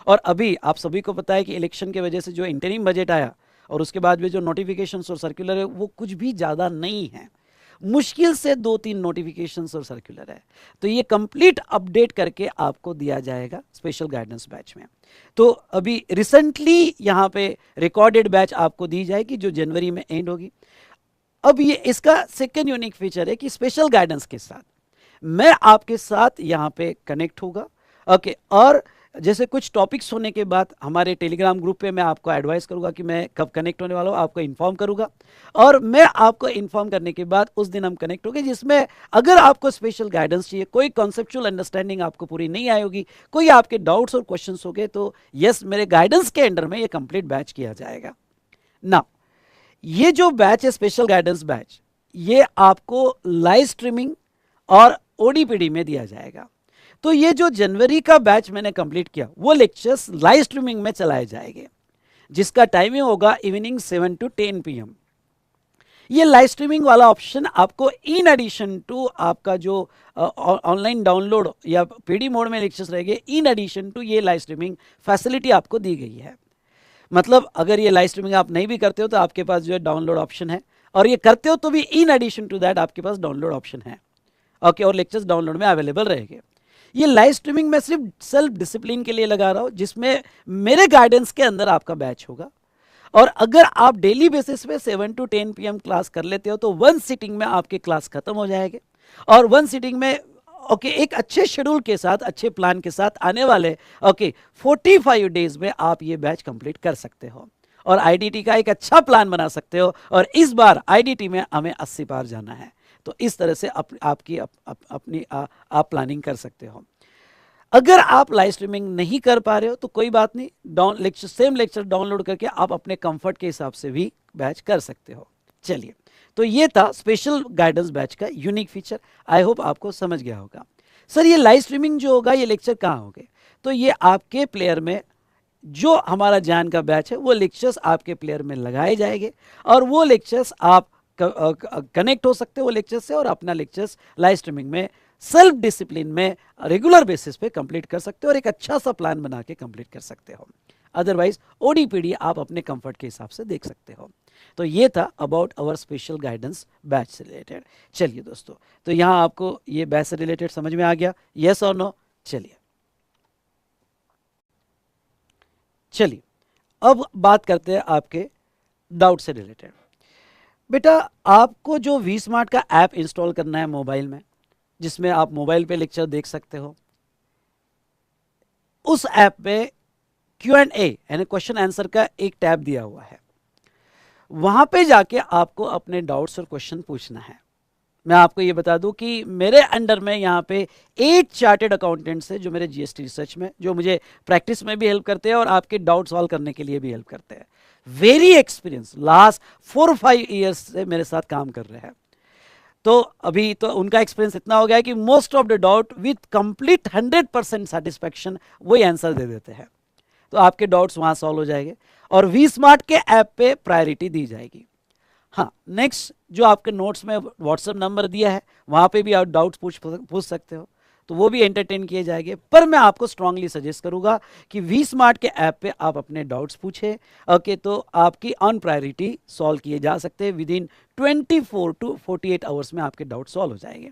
और अभी आप सभी को पता है कि इलेक्शन की वजह से जो इंटरिम बजट आया और उसके बाद भी जो नोटिफिकेशंस और सर्कुलर है वो कुछ भी ज़्यादा नहीं है, मुश्किल से 2-3 नोटिफिकेशंस और सर्कुलर है। तो ये कंप्लीट अपडेट करके आपको दिया जाएगा स्पेशल गाइडेंस बैच में। तो अभी रिसेंटली यहाँ पे रिकॉर्डेड बैच आपको दी जाएगी जो जनवरी में एंड होगी। अब ये इसका सेकेंड यूनिक फीचर है कि स्पेशल गाइडेंस के साथ मैं आपके साथ यहाँ पे कनेक्ट होगा, ओके। और जैसे कुछ टॉपिक्स होने के बाद हमारे टेलीग्राम ग्रुप पे मैं आपको एडवाइस करूंगा कि मैं कब कनेक्ट होने वाला हूँ, आपको इन्फॉर्म करूंगा। और मैं आपको इन्फॉर्म करने के बाद उस दिन हम कनेक्ट होंगे, जिसमें अगर आपको स्पेशल गाइडेंस चाहिए, कोई कॉन्सेप्चुअल अंडरस्टैंडिंग आपको पूरी नहीं आई होगी, कोई आपके डाउट्स और क्वेश्चंस हो गए, तो यस, मेरे गाइडेंस के अंडर में ये कंप्लीट बैच किया जाएगा ना। ये जो बैच है स्पेशल गाइडेंस बैच, ये आपको लाइव स्ट्रीमिंग और ओडीपीडी में दिया जाएगा। तो ये जो जनवरी का बैच मैंने कंप्लीट किया वो लेक्चर्स लाइव स्ट्रीमिंग में चलाए जाएंगे, जिसका टाइमिंग होगा इवनिंग 7 to 10 PM। ये लाइव स्ट्रीमिंग वाला ऑप्शन आपको इन एडिशन टू आपका जो ऑनलाइन डाउनलोड या पीडी मोड में लेक्चर्स रहेंगे, इन एडिशन टू ये लाइव स्ट्रीमिंग फैसिलिटी आपको दी गई है। मतलब अगर ये लाइव स्ट्रीमिंग आप नहीं भी करते हो तो आपके पास जो है डाउनलोड ऑप्शन है, और ये करते हो तो भी इन एडिशन टू दैट आपके पास डाउनलोड ऑप्शन है, ओके। और लेक्चर्स डाउनलोड में अवेलेबल रहेंगे। ये लाइव स्ट्रीमिंग मैं सिर्फ सेल्फ डिसिप्लिन के लिए लगा रहा हूं, जिसमें मेरे गाइडेंस के अंदर आपका बैच होगा। और अगर आप डेली बेसिस पे 7 to 10 PM क्लास कर लेते हो तो 1 सिटिंग में आपके क्लास खत्म हो जाएंगे। और 1 सिटिंग में ओके एक अच्छे शेड्यूल के साथ, अच्छे प्लान के साथ आने वाले 45 डेज में आप ये बैच कंप्लीट कर सकते हो और आईडीटी का एक अच्छा प्लान बना सकते हो। और इस बार आईडीटी में हमें 80 पार जाना है, तो इस तरह से आपकी अपनी आप प्लानिंग कर सकते हो। अगर आप लाइव स्ट्रीमिंग नहीं कर पा रहे हो तो कोई बात नहीं, सेम लेक्चर डाउनलोड करके आप अपने कंफर्ट के हिसाब से भी बैच कर सकते हो। चलिए, तो ये था स्पेशल गाइडेंस बैच का यूनिक फीचर। आई होप आपको समझ गया होगा। सर ये लाइव स्ट्रीमिंग जो होगा ये लेक्चर कहाँ होंगे? तो ये आपके प्लेयर में जो हमारा ज्ञान का बैच है वो लेक्चर्स आपके प्लेयर में लगाए जाएंगे और वो लेक्चर्स आप कनेक्ट हो सकते हो वो लेक्चर से और अपना लेक्चर्स लाइव स्ट्रीमिंग में सेल्फ डिसिप्लिन में रेगुलर बेसिस पे कंप्लीट कर सकते हो और एक अच्छा सा प्लान बना के कंप्लीट कर सकते हो। अदरवाइज ओडीपीडी आप अपने कंफर्ट के हिसाब से देख सकते हो। तो ये था about our special guidance batch से रिलेटेड। चलिए दोस्तों, तो यहाँ आपको ये बैच से रिलेटेड समझ में आ गया, यस और नो? चलिए अब बात करते हैं आपके डाउट से रिलेटेड। बेटा आपको जो वी स्मार्ट का ऐप इंस्टॉल करना है मोबाइल में, जिसमें आप मोबाइल पे लेक्चर देख सकते हो, उस ऐप पे Q&A यानी क्वेश्चन आंसर का एक टैब दिया हुआ है। वहां पे जाके आपको अपने डाउट्स और क्वेश्चन पूछना है। मैं आपको ये बता दूं कि मेरे अंडर में यहाँ पे 8 चार्टेड अकाउंटेंट्स हैं जो मेरे जीएसटी रिसर्च में, जो मुझे प्रैक्टिस में भी हेल्प करते हैं और आपके डाउट सॉल्व करने के लिए भी हेल्प करते हैं। वेरी एक्सपीरियंस, लास्ट 4-5 ईयर्स से मेरे साथ काम कर रहे हैं। तो अभी तो उनका एक्सपीरियंस इतना हो गया है कि most of the doubt with complete 100% satisfaction वही आंसर दे देते हैं। तो आपके डाउट्स वहां सॉल्व हो जाएंगे और वी स्मार्ट के ऐप पे प्रायोरिटी दी जाएगी। हाँ, नेक्स्ट जो आपके नोट्स में व्हाट्सएप नंबर दिया है वहां पे भी आप डाउट्स पूछ सकते हो, तो वो भी एंटरटेन किए जाएंगे। पर मैं आपको स्ट्रांगली सजेस्ट करूंगा कि वी स्मार्ट के ऐप पे आप अपने डाउट्स पूछे, ओके, तो आपकी ऑन प्रायोरिटी सॉल्व किए जा सकते हैं। विद इन 24 to 48 आवर्स में आपके डाउट सॉल्व हो जाएंगे।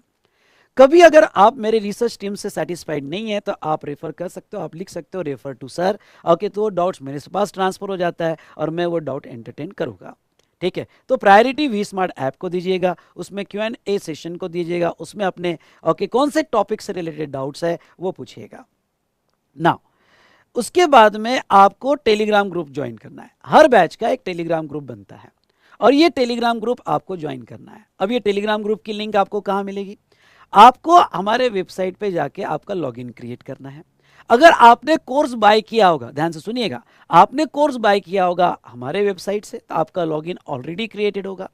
कभी अगर आप मेरे रिसर्च टीम से सेटिस्फाइड नहीं है तो आप रेफर कर सकते हो, आप लिख सकते हो रेफर टू सर, ओके, तो डाउट्स मेरे पास ट्रांसफर हो जाता है और मैं वो डाउट एंटरटेन करूंगा। ठीक है, तो प्रायोरिटी वी स्मार्ट ऐप को दीजिएगा, उसमें Q&A सेशन को दीजिएगा, उसमें अपने ओके कौन से टॉपिक से रिलेटेड डाउट्स है वो पूछिएगा ना। उसके बाद में आपको टेलीग्राम ग्रुप ज्वाइन करना है। हर बैच का एक टेलीग्राम ग्रुप बनता है और ये टेलीग्राम ग्रुप आपको ज्वाइन करना है। अब ये टेलीग्राम ग्रुप की लिंक आपको कहाँ मिलेगी? आपको हमारे वेबसाइट पे जाके आपका लॉगिन क्रिएट करना है। अगर आपने कोर्स बाय किया होगा, ध्यान से सुनिएगा, आपने कोर्स बाय किया होगा हमारे वेबसाइट से तो आपका लॉगिन ऑलरेडी क्रिएटेड होगा।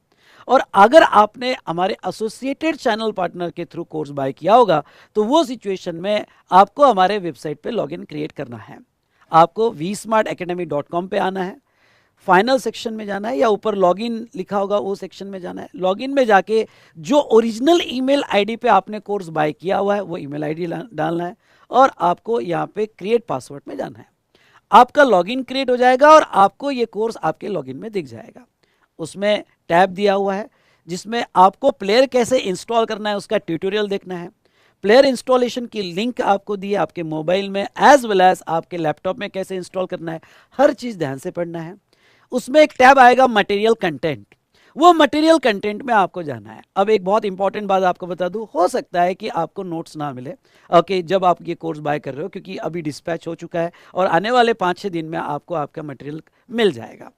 और अगर आपने हमारे एसोसिएटेड चैनल पार्टनर के थ्रू कोर्स बाय किया होगा तो वो सिचुएशन में आपको हमारे वेबसाइट पे लॉगिन क्रिएट करना है। आपको vsmartacademy.com पे आना है, फाइनल सेक्शन में जाना है या ऊपर लॉगिन लिखा होगा वो सेक्शन में जाना है। लॉगिन में जाके जो ओरिजिनल ईमेल आईडी पे आपने कोर्स बाय किया हुआ है वो ईमेल आईडी डालना है और आपको यहाँ पे क्रिएट पासवर्ड में जाना है। आपका लॉगिन क्रिएट हो जाएगा और आपको ये कोर्स आपके लॉगिन में दिख जाएगा। उसमें टैब दिया हुआ है जिसमें आपको प्लेयर कैसे इंस्टॉल करना है उसका ट्यूटोरियल देखना है। प्लेयर इंस्टॉलेशन की लिंक आपको दी है आपके मोबाइल में एज वेल एज आपके लैपटॉप में कैसे इंस्टॉल करना है, हर चीज़ ध्यान से पढ़ना है। उसमें एक टैब आएगा मटेरियल कंटेंट, वो मटेरियल कंटेंट में आपको जाना है। अब एक बहुत इंपॉर्टेंट बात आपको बता दूं, हो सकता है कि आपको नोट्स ना मिले ओके जब आप ये कोर्स बाय कर रहे हो, क्योंकि अभी डिस्पैच हो चुका है और आने वाले 5-6 दिन में आपको आपका मटेरियल मिल जाएगा।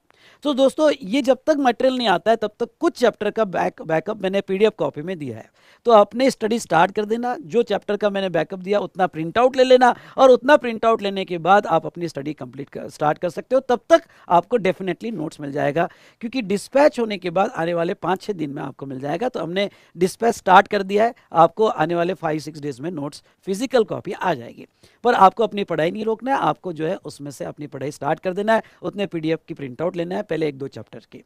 तो दोस्तों ये जब तक मटेरियल नहीं आता है तब तक कुछ चैप्टर का बैकअप मैंने पीडीएफ कॉपी में दिया है, तो अपने स्टडी स्टार्ट कर देना। जो चैप्टर का मैंने बैकअप दिया उतना प्रिंट आउट ले लेना और उतना प्रिंट आउट लेने के बाद आप अपनी स्टडी स्टार्ट कर सकते हो। तब तक आपको डेफिनेटली नोट्स मिल जाएगा, क्योंकि डिस्पैच होने के बाद आने वाले 5-6 दिन में आपको मिल जाएगा। तो हमने डिस्पैच स्टार्ट कर दिया है, आपको आने वाले 5-6 डेज में नोट्स फिजिकल कॉपी आ जाएगी। पर आपको अपनी पढ़ाई नहीं रोकना है, आपको जो है उसमें से अपनी पढ़ाई स्टार्ट कर देना है। उतने पीडीएफ की प्रिंट आउट लेना है पहले 1-2 चैप्टर की।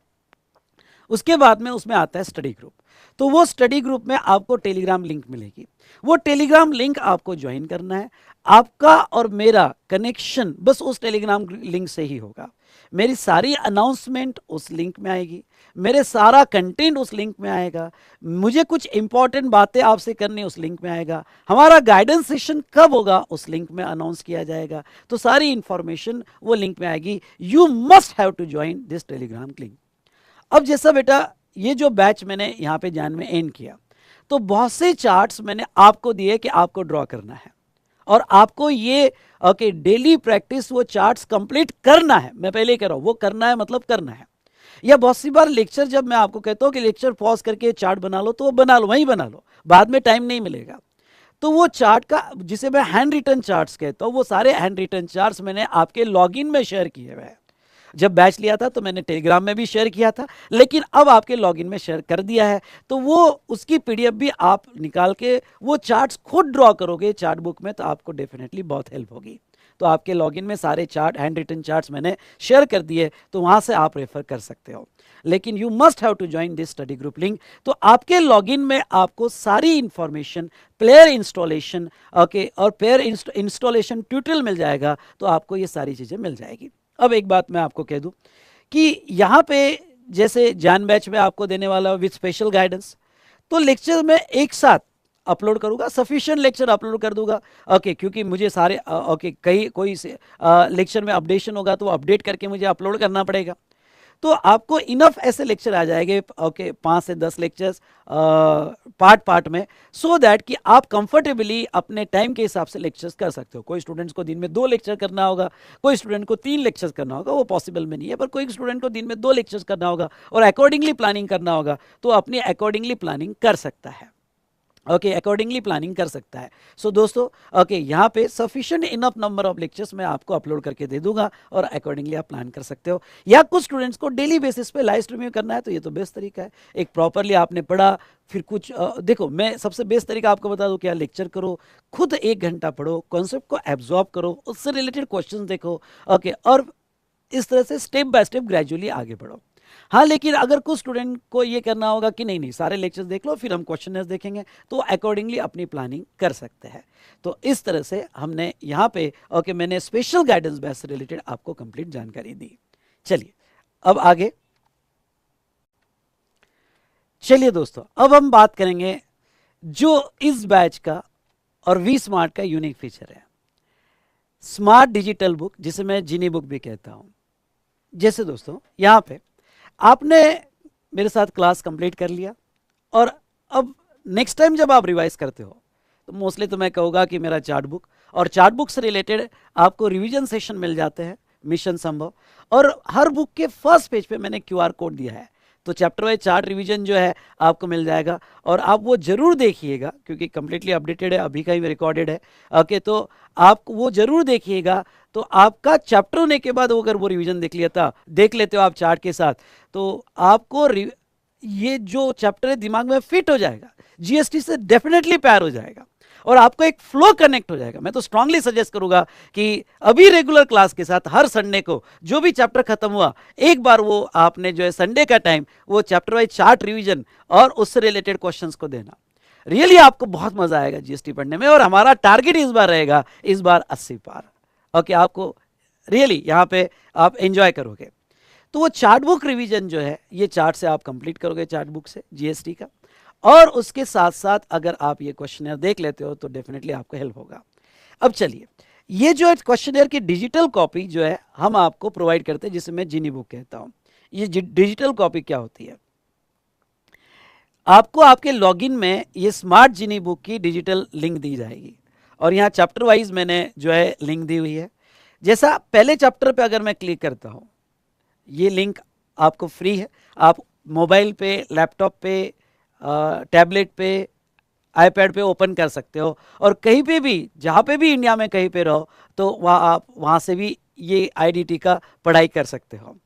उसके बाद में उसमें आता है स्टडी ग्रुप। तो वो स्टडी ग्रुप में आपको टेलीग्राम लिंक मिलेगी, वो टेलीग्राम लिंक आपको ज्वाइन करना है। आपका और मेरा कनेक्शन बस उस टेलीग्राम लिंक से ही होगा। मेरी सारी अनाउंसमेंट उस लिंक में आएगी, मेरे सारा कंटेंट उस लिंक में आएगा, मुझे कुछ इंपॉर्टेंट बातें आपसे करनी उस लिंक में आएगा, हमारा गाइडेंस सेशन कब होगा उस लिंक में अनाउंस किया जाएगा। तो सारी इंफॉर्मेशन वो लिंक में आएगी। You must have to join this Telegram link. अब जैसा बेटा ये जो बैच मैंने यहाँ पे जान में एंड किया, तो बहुत से चार्ट्स मैंने आपको दिए कि आपको ड्रॉ करना है और आपको ये ओके डेली प्रैक्टिस वो चार्ट्स कंप्लीट करना है। मैं पहले ही कह रहा हूँ वो करना है मतलब करना है। या बहुत सी बार लेक्चर जब मैं आपको कहता हूँ कि लेक्चर पॉज करके चार्ट बना लो तो वो बना लो, वहीं बना लो, बाद में टाइम नहीं मिलेगा। तो वो चार्ट का जिसे मैं हैंड रिटन चार्ट्स कहता हूँ, वो सारे हैंड रिटन चार्ट्स मैंने आपके लॉगिन में शेयर किए हुए हैं। जब बैच लिया था तो मैंने टेलीग्राम में भी शेयर किया था, लेकिन अब आपके लॉगिन में शेयर कर दिया है। तो वो उसकी पीडीएफ भी आप निकाल के वो चार्ट्स खुद ड्रॉ करोगे चार्ट बुक में, तो आपको डेफिनेटली बहुत हेल्प होगी। तो आपके लॉगिन में सारे चार्ट हैंड रिटन चार्ट्स मैंने शेयर कर दिए, तो वहां से आप रेफर कर सकते हो। लेकिन you must have to join this study group link. तो आपके लॉगिन में आपको सारी इंफॉर्मेशन, प्लेयर इंस्टॉलेशन ओके और प्लेयर इंस्टॉलेशन ट्यूटोरियल मिल जाएगा। तो आपको ये सारी चीज़ें मिल जाएगी। अब एक बात मैं आपको कह दूं कि यहाँ पे जैसे जान बैच में आपको देने वाला विद स्पेशल गाइडेंस, तो लेक्चर में एक साथ अपलोड करूँगा, सफिशिएंट लेक्चर अपलोड कर दूंगा ओके, क्योंकि मुझे सारे ओके कहीं कोई लेक्चर में अपडेशन होगा तो अपडेट करके मुझे अपलोड करना पड़ेगा। तो आपको इनफ ऐसे लेक्चर आ जाएंगे ओके 5 से 10 लेक्चर्स पार्ट में, सो दैट कि आप कंफर्टेबली अपने टाइम के हिसाब से लेक्चर्स कर सकते हो। कोई स्टूडेंट्स को दिन में 2 लेक्चर करना होगा, कोई स्टूडेंट को 3 लेक्चर्स करना होगा, वो पॉसिबल में नहीं है, पर कोई स्टूडेंट को दिन में 2 लेक्चर्स करना होगा और अकॉर्डिंगली प्लानिंग करना होगा, तो अपनी अकॉर्डिंगली प्लानिंग कर सकता है ओके, अकॉर्डिंगली प्लानिंग कर सकता है। सो दोस्तों ओके यहाँ पे sufficient enough number of lectures मैं आपको अपलोड करके दे दूंगा और अकॉर्डिंगली आप प्लान कर सकते हो। या कुछ स्टूडेंट्स को डेली बेसिस पे लाइव स्ट्रीमिंग करना है तो ये तो बेस्ट तरीका है। एक प्रॉपरली आपने पढ़ा, फिर कुछ देखो मैं सबसे बेस्ट तरीका आपको बता दूं क्या, लेक्चर करो, खुद 1 घंटा पढ़ो, कॉन्सेप्ट को एब्जॉर्ब करो, उससे रिलेटेड क्वेश्चन देखो ओके, और इस तरह से स्टेप बाय स्टेप ग्रेजुअली आगे बढ़ो। हाँ, लेकिन अगर कुछ स्टूडेंट को ये करना होगा कि नहीं सारे लेक्चर्स देख लो फिर हम क्वेश्चन देखेंगे, तो अकॉर्डिंगली अपनी प्लानिंग कर सकते हैं। तो इस तरह से हमने यहाँ पे ओके मैंने स्पेशल गाइडेंस बैच से रिलेटेड आपको कंप्लीट जानकारी दी। चलिए अब आगे चलिए दोस्तों, अब हम बात करेंगे जो इस बैच का और वी स्मार्ट का यूनिक फीचर है, स्मार्ट डिजिटल बुक, जिसे मैं जिनी बुक भी कहता हूं। जैसे दोस्तों यहाँ पे आपने मेरे साथ क्लास कंप्लीट कर लिया और अब नेक्स्ट टाइम जब आप रिवाइज करते हो तो मोस्टली तो मैं कहूँगा कि मेरा चार्ट बुक और चार्ट बुक से रिलेटेड आपको रिवीजन सेशन मिल जाते हैं, मिशन संभव, और हर बुक के फर्स्ट पेज पे मैंने क्यूआर कोड दिया है, तो चैप्टर वाइज चार्ट रिवीजन जो है आपको मिल जाएगा और आप वो जरूर देखिएगा क्योंकि कंप्लीटली अपडेटेड है, अभी का ही रिकॉर्डेड है ओके, तो आप वो जरूर देखिएगा। तो आपका चैप्टर होने के बाद अगर वो रिवीजन देख लेते हो आप चार्ट के साथ, तो आपको ये जो चैप्टर है दिमाग में फिट हो जाएगा, जीएसटी से डेफिनेटली प्यार हो जाएगा और आपको एक फ्लो कनेक्ट हो जाएगा। मैं तो स्ट्रांगली सजेस्ट करूंगा कि अभी रेगुलर क्लास के साथ हर संडे को जो भी चैप्टर खत्म हुआ एक बार वो आपने जो है संडे का टाइम वो चैप्टर वाइज चार्ट रिवीजन और उससे रिलेटेड क्वेश्चंस को देना। रियली आपको बहुत मजा आएगा जीएसटी पढ़ने में और हमारा टारगेट इस बार रहेगा इस बार 80 पार। ओके, आपको रियली यहाँ पे आप एंजॉय करोगे। तो वो चार्ट बुक रिवीजन जो है ये चार्ट से आप कंप्लीट करोगे, चार्ट बुक से जीएसटी का, और उसके साथ साथ अगर आप ये क्वेश्चनर देख लेते हो तो डेफिनेटली आपको हेल्प होगा। अब चलिए, ये जो है क्वेश्चनर की डिजिटल कॉपी जो है हम आपको प्रोवाइड करते हैं, जिसे मैं जिनी बुक कहता हूं। ये डिजिटल कॉपी क्या होती है, आपको आपके लॉगिन में ये स्मार्ट जिनी बुक की डिजिटल लिंक दी जाएगी और यहाँ चैप्टर वाइज मैंने जो है लिंक दी हुई है। जैसा पहले चैप्टर पे अगर मैं क्लिक करता हूँ, ये लिंक आपको फ्री है, आप मोबाइल पे, लैपटॉप पे, टैबलेट पे, आईपैड पे ओपन कर सकते हो और कहीं पे भी, जहाँ पे भी इंडिया में कहीं पे रहो तो आप वहाँ से भी ये आईडीटी का पढ़ाई कर सकते हो।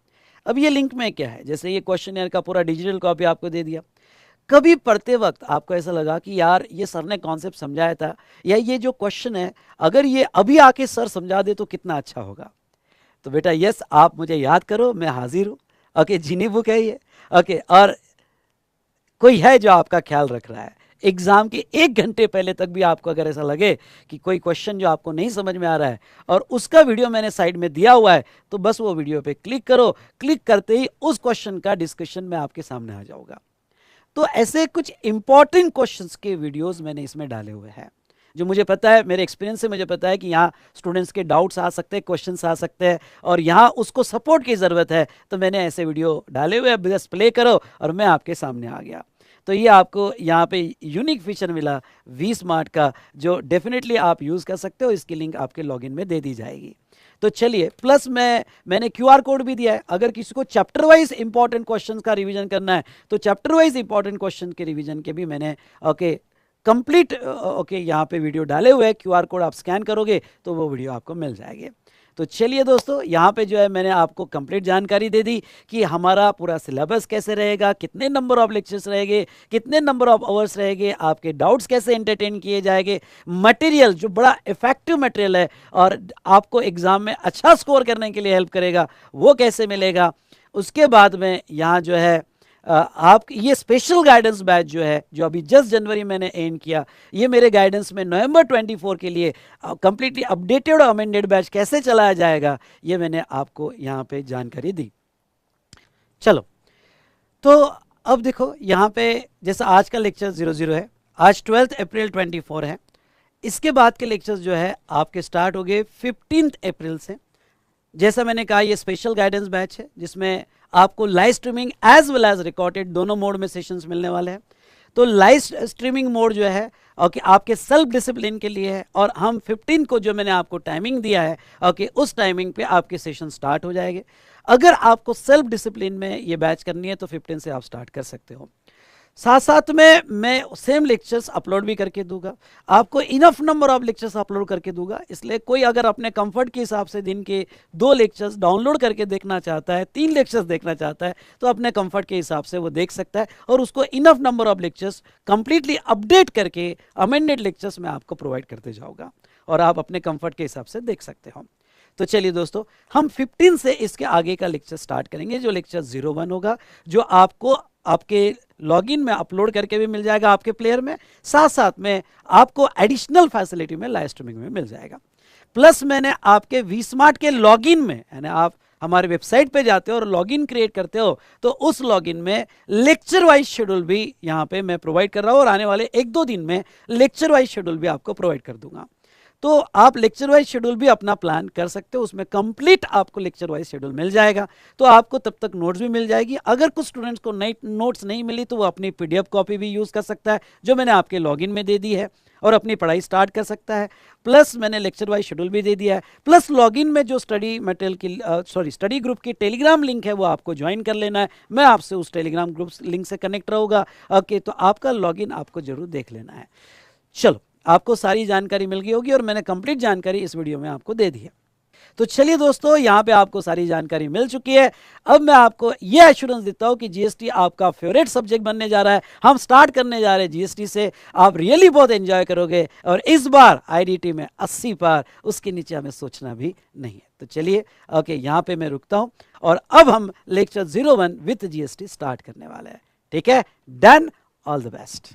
अब ये लिंक में क्या है, जैसे ये क्वेश्चनर का पूरा डिजिटल कॉपी आपको दे दिया। कभी पढ़ते वक्त आपको ऐसा लगा कि यार ये सर ने कॉन्सेप्ट समझाया था या ये जो क्वेश्चन है अगर ये अभी आके सर समझा दे तो कितना अच्छा होगा, तो बेटा यस, आप मुझे याद करो, मैं हाजिर हूँ। ओके, जिनी बुक है ये। ओके, और कोई है जो आपका ख्याल रख रहा है, एग्जाम के 1 घंटे पहले तक भी आपको अगर ऐसा लगे कि कोई क्वेश्चन जो आपको नहीं समझ में आ रहा है और उसका वीडियो मैंने साइड में दिया हुआ है, तो बस वो वीडियो पे क्लिक करो, क्लिक करते ही उस क्वेश्चन का डिस्कशन में आपके सामने आ जाऊंगा। तो ऐसे कुछ इंपॉर्टेंट क्वेश्चंस के वीडियोस मैंने इसमें डाले हुए हैं, जो मुझे पता है, मेरे एक्सपीरियंस से मुझे पता है कि यहाँ स्टूडेंट्स के डाउट्स आ सकते हैं, क्वेश्चंस आ सकते हैं और यहाँ उसको सपोर्ट की ज़रूरत है, तो मैंने ऐसे वीडियो डाले हुए हैं। बस प्ले करो और मैं आपके सामने आ गया। तो ये आपको यहाँ पे यूनिक फीचर मिला वी स्मार्ट का, जो डेफिनेटली आप यूज़ कर सकते हो। इसकी लिंक आपके लॉगिन में दे दी जाएगी। तो चलिए, प्लस मैंने क्यूआर कोड भी दिया है, अगर किसी को चैप्टर वाइज इंपॉर्टेंट क्वेश्चन का रिवीजन करना है तो चैप्टर वाइज इंपॉर्टेंट क्वेश्चन के रिवीजन के भी मैंने कंप्लीट यहाँ पे वीडियो डाले हुए हैं। क्यूआर कोड आप स्कैन करोगे तो वो वीडियो आपको मिल जाएगी। तो चलिए दोस्तों, यहाँ पे जो है मैंने आपको कंप्लीट जानकारी दे दी कि हमारा पूरा सिलेबस कैसे रहेगा, कितने नंबर ऑफ लेक्चर्स रहेंगे, कितने नंबर ऑफ आवर्स रहेंगे, आपके डाउट्स कैसे एंटरटेन किए जाएंगे, मटेरियल जो बड़ा इफेक्टिव मटेरियल है और आपको एग्जाम में अच्छा स्कोर करने के लिए हेल्प करेगा वो कैसे मिलेगा। उसके बाद में यहाँ जो है आप ये स्पेशल गाइडेंस बैच जो है, जो अभी जस्ट जनवरी मैंने एंड किया, ये मेरे गाइडेंस में नवंबर 24 के लिए कंप्लीटली अपडेटेड और अमेंडेड बैच कैसे चलाया जाएगा, ये मैंने आपको यहाँ पे जानकारी दी। चलो, तो अब देखो यहाँ पे जैसा आज का लेक्चर 00 है, आज 12 अप्रैल 24 है। इसके बाद के लेक्चर्स जो है आपके स्टार्ट हो गए 15 अप्रैल से। जैसा मैंने कहा, ये स्पेशल गाइडेंस बैच है जिसमें आपको live streaming as well as recorded दोनों मोड में सेशंस मिलने वाले हैं। तो लाइव स्ट्रीमिंग मोड जो है आपके सेल्फ डिसिप्लिन के लिए है और हम 15 को जो मैंने आपको टाइमिंग दिया है उस टाइमिंग पे आपके सेशन स्टार्ट हो जाएंगे। अगर आपको सेल्फ डिसिप्लिन में ये बैच करनी है तो 15 से आप स्टार्ट कर सकते हो। साथ साथ में मैं सेम लेक्चर्स अपलोड भी करके दूंगा, आपको enough number of lectures upload करके दूंगा। इसलिए कोई अगर अपने कंफर्ट के हिसाब से दिन के 2 लेक्चर्स डाउनलोड करके देखना चाहता है, 3 लेक्चर्स देखना चाहता है, तो अपने कंफर्ट के हिसाब से वो देख सकता है और उसको enough number of lectures completely update करके अमेंडेड लेक्चर्स में आपको प्रोवाइड करते जाऊँगा और आप अपने कंफर्ट के हिसाब से देख सकते हो। तो चलिए दोस्तों, हम 15 से इसके आगे का लेक्चर स्टार्ट करेंगे, जो लेक्चर 01 होगा, जो आपको आपके लॉगिन में अपलोड करके भी मिल जाएगा आपके प्लेयर में, साथ साथ में आपको एडिशनल फैसिलिटी में लाइव स्ट्रीमिंग में मिल जाएगा। प्लस मैंने आपके वी स्मार्ट के लॉगिन में, यानी आप हमारे वेबसाइट पे जाते हो और लॉगिन क्रिएट करते हो तो उस लॉगिन में लेक्चर वाइज शेड्यूल भी यहाँ पे मैं प्रोवाइड कर रहा हूँ और आने वाले 1-2 दिन में लेक्चर वाइज शेड्यूल भी आपको प्रोवाइड कर दूंगा। तो आप लेक्चर वाइज शेड्यूल भी अपना प्लान कर सकते हो, उसमें कंप्लीट आपको लेक्चर वाइज शेड्यूल मिल जाएगा। तो आपको तब तक नोट्स भी मिल जाएगी। अगर कुछ स्टूडेंट्स को नई नोट्स नहीं मिली तो वो अपनी पीडीएफ कॉपी भी यूज़ कर सकता है, जो मैंने आपके लॉगिन में दे दी है, और अपनी पढ़ाई स्टार्ट कर सकता है। प्लस मैंने लेक्चर वाइज शेड्यूल भी दे दिया है। प्लस लॉगिन में जो स्टडी मटेरियल की स्टडी ग्रुप की टेलीग्राम लिंक है वो आपको ज्वाइन कर लेना है। मैं आपसे उस टेलीग्राम ग्रुप लिंक से कनेक्ट रहूँगा। ओके, तो आपका लॉगिन आपको जरूर देख लेना है। चलो, आपको सारी जानकारी मिल गई होगी और मैंने कंप्लीट जानकारी इस वीडियो में आपको दे दी है। तो चलिए दोस्तों, यहाँ पे आपको सारी जानकारी मिल चुकी है। अब मैं आपको ये एश्योरेंस देता हूँ कि जीएसटी आपका फेवरेट सब्जेक्ट बनने जा रहा है। हम स्टार्ट करने जा रहे हैं जीएसटी से, आप रियली बहुत एंजॉय करोगे और इस बार आईडीटी में 80 पार, उसके नीचे हमें सोचना भी नहीं है। तो चलिए ओके, यहाँ पे मैं रुकता हूँ और अब हम लेक्चर 01 विथ जीएसटी स्टार्ट करने वाले हैं। ठीक है, डन, ऑल द बेस्ट।